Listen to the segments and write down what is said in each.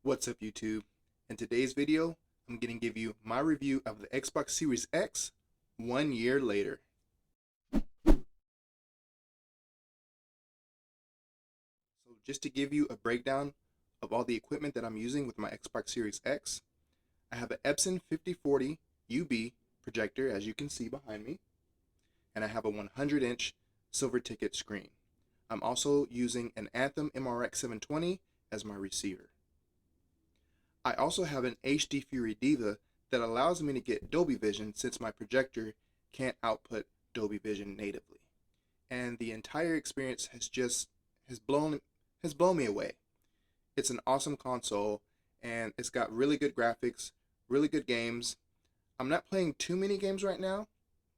What's up YouTube? In today's video, I'm going to give you my review of the Xbox Series X 1 year later. So just to give you a breakdown of all the equipment that I'm using with my Xbox Series X, I have an Epson 5040 UB projector, as you can see behind me, and I have a 100-inch silver ticket screen. I'm also using an Anthem MRX 720 as my receiver. I also have an HD Fury Diva that allows me to get Dolby Vision since my projector can't output Dolby Vision natively. And the entire experience has blown me away. It's an awesome console and it's got really good graphics, really good games. I'm not playing too many games right now,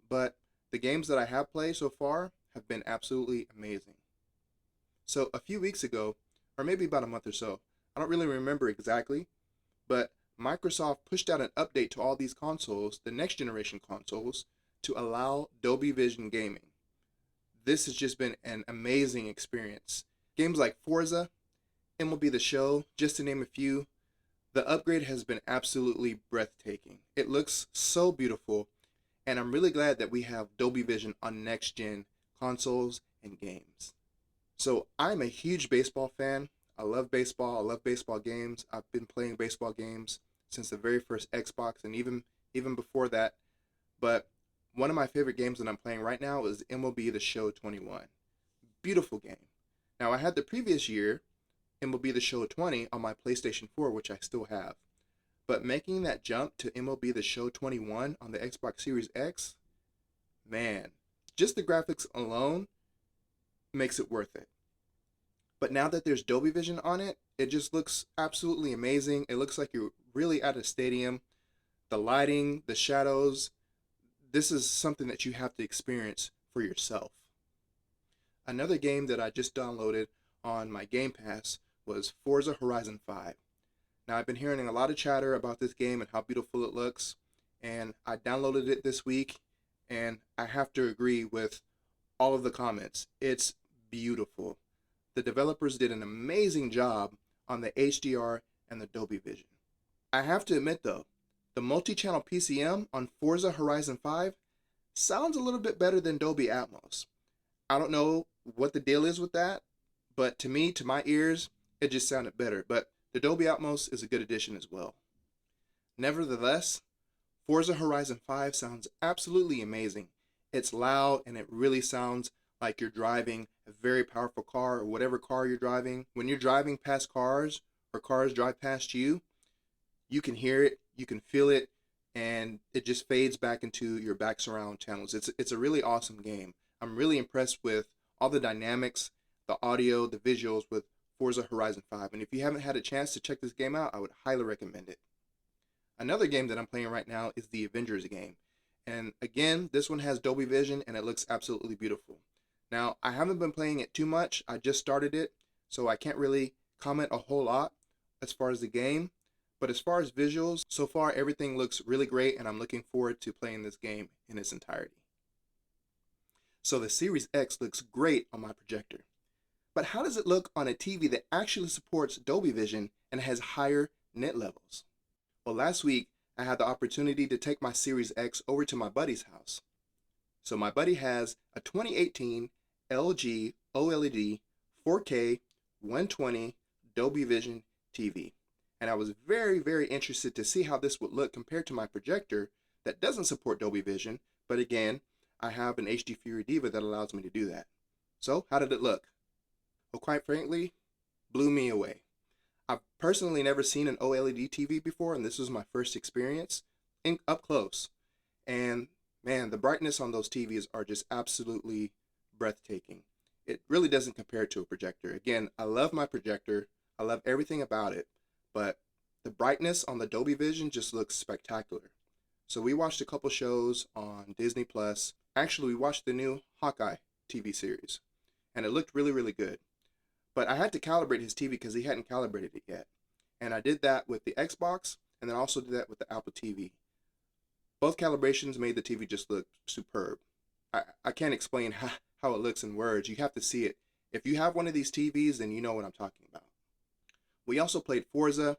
but the games that I have played so far have been absolutely amazing. So a few weeks ago, or maybe about a month or so, I don't really remember exactly, but Microsoft pushed out an update to all these consoles, the next generation consoles, to allow Dolby Vision gaming. This has just been an amazing experience. Games like Forza, Mlb the Show, just to name a few, the upgrade has been absolutely breathtaking. It looks so beautiful, and I'm really glad that we have Dolby Vision on next gen consoles and games. So I'm a huge baseball fan. I love baseball. I love baseball games. I've been playing baseball games since the very first Xbox and even before that. But one of my favorite games that I'm playing right now is Mlb the Show 21. Beautiful game. Now I had the previous year Mlb the Show 20 on my PlayStation 4, which I still have. But making that jump to Mlb the Show 21 on the Xbox Series X, man, just the graphics alone makes it worth it. But now that there's Dolby Vision on it, it just looks absolutely amazing. It looks like you're really at a stadium. The lighting, the shadows, this is something that you have to experience for yourself. Another game that I just downloaded on my Game Pass was Forza Horizon 5. Now I've been hearing a lot of chatter about this game and how beautiful it looks, and I downloaded it this week, and I have to agree with all of the comments. It's beautiful. The developers did an amazing job on the HDR and the Dolby Vision. I have to admit though, the multi-channel PCM on Forza Horizon 5 sounds a little bit better than Dolby Atmos. I don't know what the deal is with that, but to me, to my ears, it just sounded better. But the Dolby Atmos is a good addition as well. Nevertheless, Forza Horizon 5 sounds absolutely amazing. It's loud and it really sounds like you're driving a very powerful car, or whatever car you're driving. When you're driving past cars or cars drive past you, you can hear it, you can feel it, and it just fades back into your back surround channels. It's a really awesome game. I'm really impressed with all the dynamics, the audio, the visuals with Forza Horizon 5. And if you haven't had a chance to check this game out, I would highly recommend it. Another game that I'm playing right now is the Avengers Game. And again, this one has Dolby Vision and it looks absolutely beautiful. Now, I haven't been playing it too much. I just started it, so I can't really comment a whole lot as far as the game. But as far as visuals, so far everything looks really great, and I'm looking forward to playing this game in its entirety. So the Series X looks great on my projector. But how does it look on a TV that actually supports Dolby Vision and has higher nit levels? Well, last week I had the opportunity to take my Series X over to my buddy's house. So my buddy has a 2018 LG OLED 4K 120 Dolby Vision TV. And I was very, very interested to see how this would look compared to my projector that doesn't support Dolby Vision. But again, I have an HD Fury Diva that allows me to do that. So how did it look? Well, quite frankly, blew me away. I've personally never seen an OLED TV before, and this was my first experience up close. And man, the brightness on those TVs are just absolutely breathtaking. It really doesn't compare to a projector. Again, I love my projector. I love everything about it, but the brightness on the Dolby Vision just looks spectacular. So we watched a couple shows on Disney Plus. Actually, we watched the new Hawkeye TV series, and it looked really, really good. But I had to calibrate his TV because he hadn't calibrated it yet. And I did that with the Xbox, and then also did that with the Apple TV. Both calibrations made the TV just look superb. I can't explain how it looks in words. You have to see it. If you have one of these TVs, then you know what I'm talking about. We also played Forza,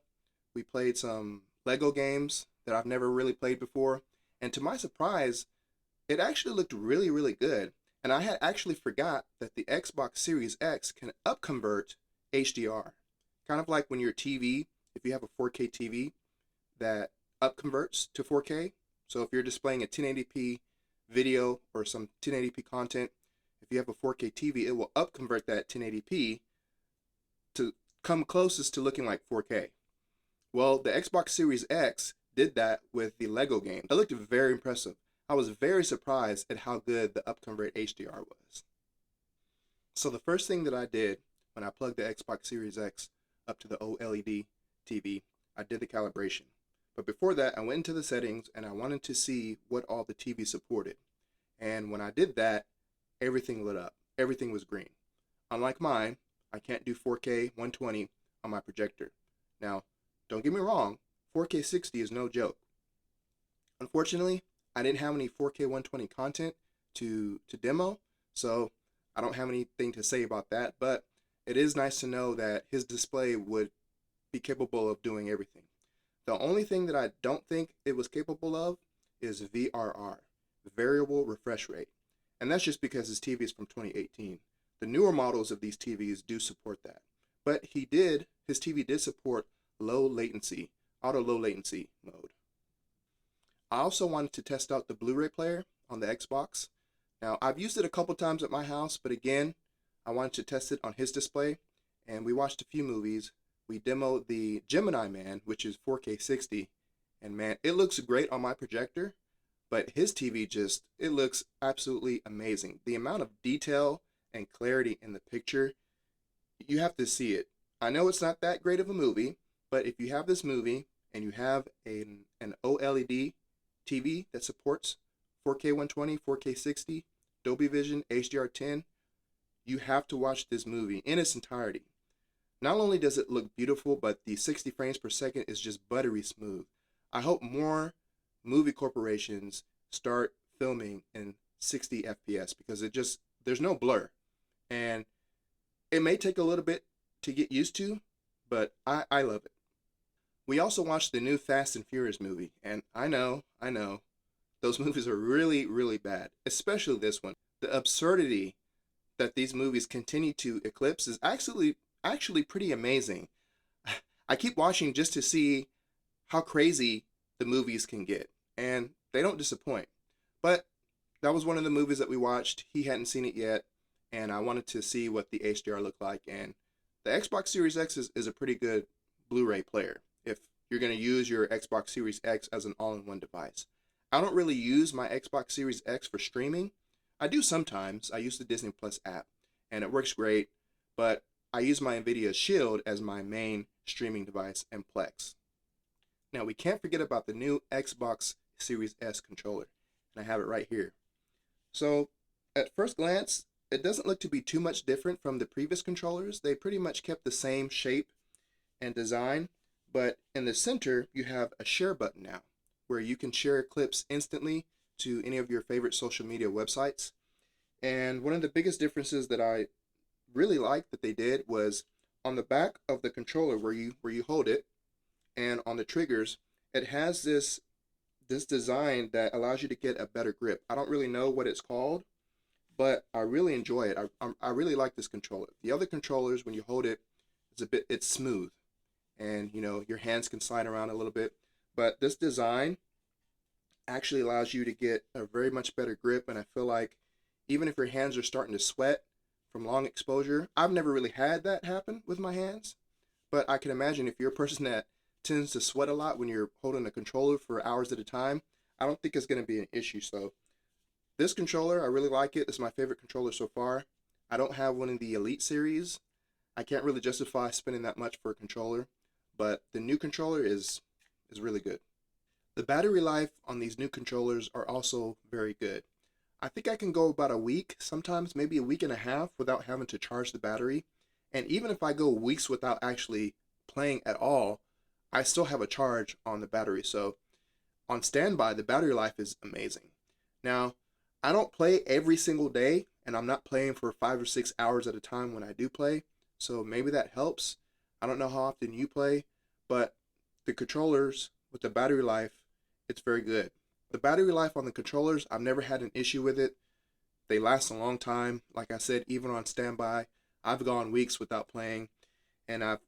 We played some Lego games that I've never really played before. And to my surprise, it actually looked really, really good. And I had actually forgot that the Xbox Series X can upconvert HDR. Kind of like when your TV, if you have a 4K TV that upconverts to 4K. So if you're displaying a 1080p video or some 1080p content, if you have a 4K TV, it will upconvert that 1080p to come closest to looking like 4K. Well, the Xbox Series X did that with the Lego game. It looked very impressive. I was very surprised at how good the upconvert HDR was. So the first thing that I did when I plugged the Xbox Series X up to the OLED TV, I did the calibration. But before that, I went into the settings and I wanted to see what all the TV supported. And when I did that, everything lit up. Everything was green. Unlike mine, I can't do 4K 120 on my projector. Now, don't get me wrong, 4K 60 is no joke. Unfortunately, I didn't have any 4K 120 content to demo, so I don't have anything to say about that, but it is nice to know that his display would be capable of doing everything. The only thing that I don't think it was capable of is VRR, variable refresh rate. And that's just because his TV is from 2018. The newer models of these TVs do support that. But his TV did support low latency, auto low latency mode. I also wanted to test out the Blu-ray Player on the Xbox. Now, I've used it a couple times at my house, but again, I wanted to test it on his display, and we watched a few movies. We demoed the Gemini Man, which is 4K 60, and man, it looks great on my projector, but his TV it looks absolutely amazing. The amount of detail and clarity in the picture, you have to see it. I know it's not that great of a movie, but if you have this movie and you have an OLED TV that supports 4K 120, 4K 60, Dolby Vision, HDR10, you have to watch this movie in its entirety. Not only does it look beautiful, but the 60 frames per second is just buttery smooth. I hope more movie corporations start filming in 60 FPS because there's no blur. And it may take a little bit to get used to, but I love it. We also watched the new Fast and Furious movie, and I know, those movies are really, really bad, especially this one. The absurdity that these movies continue to eclipse is actually pretty amazing. I keep watching just to see how crazy the movies can get, and they don't disappoint. But that was one of the movies that we watched. He hadn't seen it yet, and I wanted to see what the HDR looked like. And the Xbox Series X is a pretty good Blu-ray player if you're going to use your Xbox Series X as an all-in-one device. I don't really use my Xbox Series X for streaming. I do sometimes. I use the Disney Plus app, and it works great, but I use my NVIDIA Shield as my main streaming device and Plex. Now, we can't forget about the new Xbox Series S controller, and I have it right here. So, at first glance, it doesn't look to be too much different from the previous controllers. They pretty much kept the same shape and design, but in the center, you have a share button now, where you can share clips instantly to any of your favorite social media websites. And one of the biggest differences that I really liked that they did was on the back of the controller where you hold it, and on the triggers, it has this design that allows you to get a better grip. I don't really know what it's called, but I really enjoy it. I really like this controller. The other controllers, when you hold it, it's smooth, and your hands can slide around a little bit. But this design actually allows you to get a very much better grip, and I feel like even if your hands are starting to sweat from long exposure, I've never really had that happen with my hands, but I can imagine if you're a person that tends to sweat a lot when you're holding a controller for hours at a time, I don't think it's going to be an issue. So this controller, I really like it. It's my favorite controller so far. I don't have one in the Elite series. I can't really justify spending that much for a controller, but the new controller is really good. The battery life on these new controllers are also very good. I think I can go about a week, sometimes maybe a week and a half without having to charge the battery. And even if I go weeks without actually playing at all, I still have a charge on the battery. So on standby, the battery life is amazing. Now, I don't play every single day, and I'm not playing for 5 or 6 hours at a time when I do play. So maybe that helps. I don't know how often you play, but the controllers, with the battery life, it's very good. The battery life on the controllers, I've never had an issue with it. They last a long time. Like I said, even on standby, I've gone weeks without playing, and I've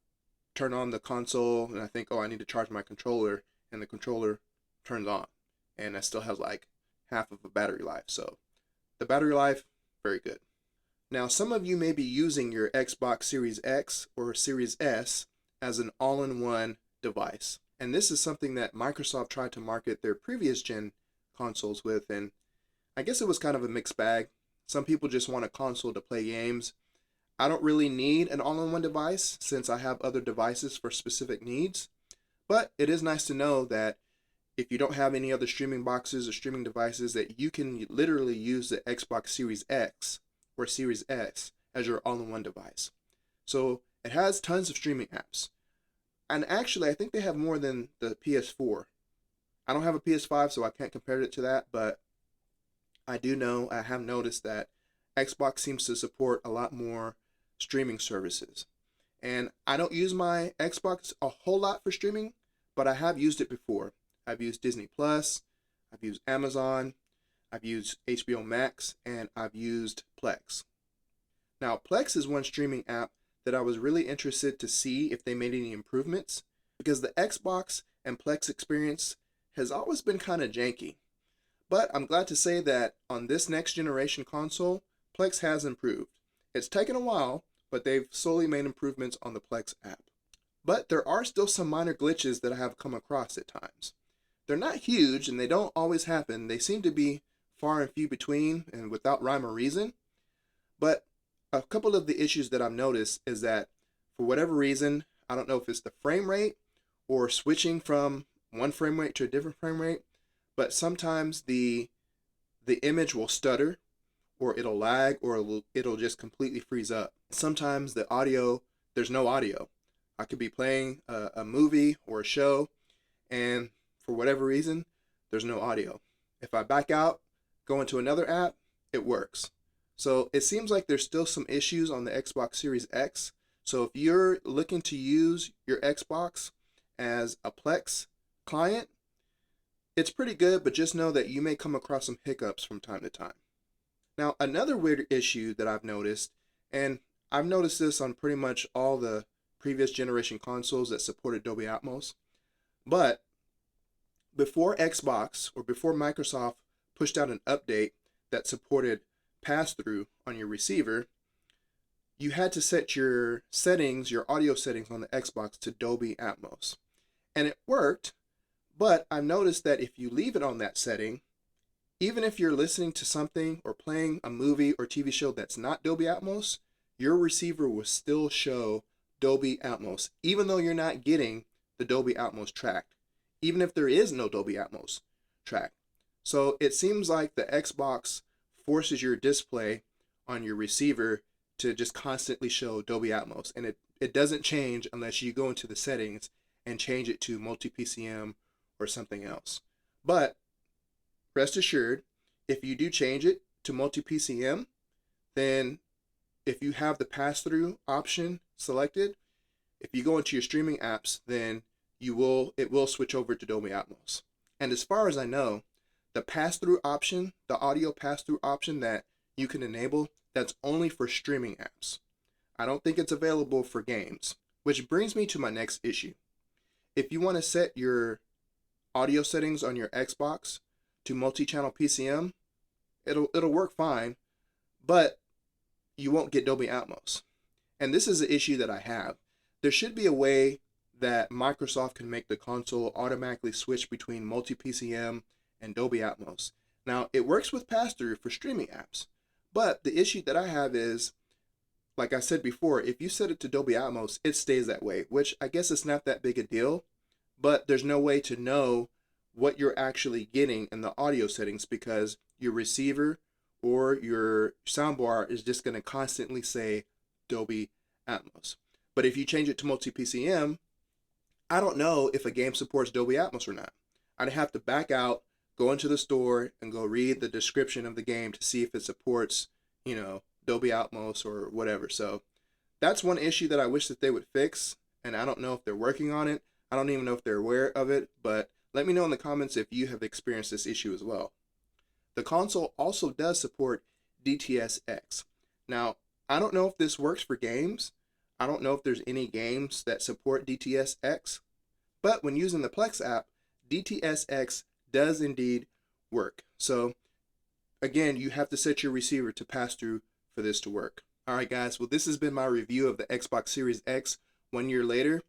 turned on the console and I think, oh, I need to charge my controller, and the controller turns on, and it still has like half of a battery life. So the battery life, very good. Now, some of you may be using your Xbox Series X or Series S as an all-in-one device. And this is something that Microsoft tried to market their previous gen consoles with, and I guess it was kind of a mixed bag. Some people just want a console to play games. I don't really need an all-in-one device since I have other devices for specific needs, but it is nice to know that if you don't have any other streaming boxes or streaming devices, that you can literally use the Xbox Series X or Series S as your all-in-one device. So it has tons of streaming apps. And actually, I think they have more than the PS4. I don't have a PS5, so I can't compare it to that, but I have noticed that Xbox seems to support a lot more streaming services. And I don't use my Xbox a whole lot for streaming, but I have used it before. I've used Disney Plus, I've used Amazon, I've used HBO Max, and I've used Plex. Now, Plex is one streaming app that I was really interested to see if they made any improvements, because the Xbox and Plex experience has always been kind of janky. But I'm glad to say that on this next generation console, Plex has improved. It's taken a while, but they've slowly made improvements on the Plex app. But there are still some minor glitches that I have come across at times. They're not huge and they don't always happen. They seem to be far and few between and without rhyme or reason. But a couple of the issues that I've noticed is that for whatever reason, I don't know if it's the frame rate or switching from one frame rate to a different frame rate, but sometimes the image will stutter, or it'll lag, or it'll just completely freeze up. Sometimes the audio, there's no audio. I could be playing a movie or a show, and for whatever reason, there's no audio. If I back out, go into another app, it works. So it seems like there's still some issues on the Xbox Series X. So if you're looking to use your Xbox as a Plex client, it's pretty good, but just know that you may come across some hiccups from time to time. Now, another weird issue that I've noticed, and I've noticed this on pretty much all the previous generation consoles that supported Dolby Atmos, but before Xbox or before Microsoft pushed out an update that supported pass-through on your receiver, you had to set your settings, your audio settings on the Xbox to Dolby Atmos. And it worked, but I've noticed that if you leave it on that setting, even if you're listening to something or playing a movie or TV show that's not Dolby Atmos, your receiver will still show Dolby Atmos, even though you're not getting the Dolby Atmos track, even if there is no Dolby Atmos track. So it seems like the Xbox forces your display on your receiver to just constantly show Dolby Atmos, and it doesn't change unless you go into the settings and change it to multi-PCM or something else. But rest assured, if you do change it to multi-PCM, then if you have the pass-through option selected, if you go into your streaming apps, then it will switch over to Dolby Atmos. And as far as I know, the pass-through option, the audio pass-through option that you can enable, that's only for streaming apps. I don't think it's available for games, which brings me to my next issue. If you want to set your audio settings on your Xbox to multi-channel PCM, it'll work fine, but you won't get Dolby Atmos. And this is an issue that I have. There should be a way that Microsoft can make the console automatically switch between multi-PCM and Dolby Atmos. Now, it works with pass-through for streaming apps, but the issue that I have is, like I said before, if you set it to Dolby Atmos, it stays that way, which I guess it's not that big a deal, but there's no way to know what you're actually getting in the audio settings because your receiver or your soundbar is just going to constantly say Dolby Atmos. But if you change it to multi-PCM, I don't know if a game supports Dolby Atmos or not. I'd have to back out, go into the store, and go read the description of the game to see if it supports, Dolby Atmos or whatever. So that's one issue that I wish that they would fix, and I don't know if they're working on it. I don't even know if they're aware of it, but let me know in the comments if you have experienced this issue as well. The console also does support DTS:X. Now, I don't know if this works for games. I don't know if there's any games that support DTS:X, but when using the Plex app, DTS:X does indeed work. So again, you have to set your receiver to pass through for this to work. Alright guys, well this has been my review of the Xbox Series X 1 year later,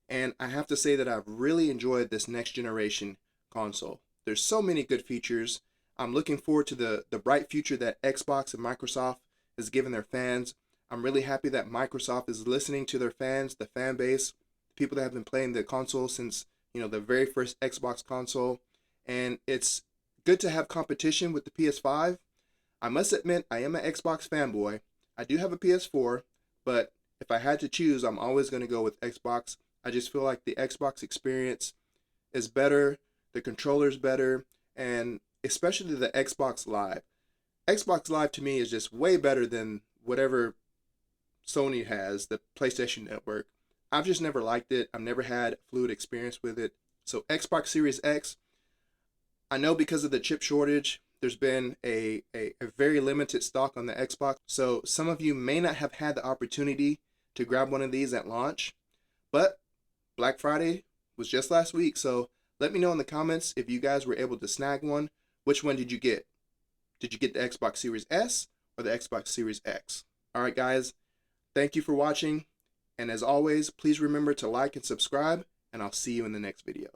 and I have to say that I've really enjoyed this next generation console. There's so many good features. I'm looking forward to the bright future that Xbox and Microsoft is giving their fans. I'm really happy that Microsoft is listening to their fans, the fan base, the people that have been playing the console since, you know, the very first Xbox console. And it's good to have competition with the PS5. I must admit, I am an Xbox fanboy. I do have a PS4, but if I had to choose, I'm always going to go with Xbox. I just feel like the Xbox experience is better, the controller's better, and especially the Xbox Live. Xbox Live to me is just way better than whatever Sony has, the PlayStation Network. I've just never liked it. I've never had a fluid experience with it. So Xbox Series X, I know because of the chip shortage, there's been a very limited stock on the Xbox. So some of you may not have had the opportunity to grab one of these at launch, but Black Friday was just last week. So let me know in the comments if you guys were able to snag one. Which one did you get? Did you get the Xbox Series S or the Xbox Series X? Alright guys, thank you for watching. And as always, please remember to like and subscribe, and I'll see you in the next video.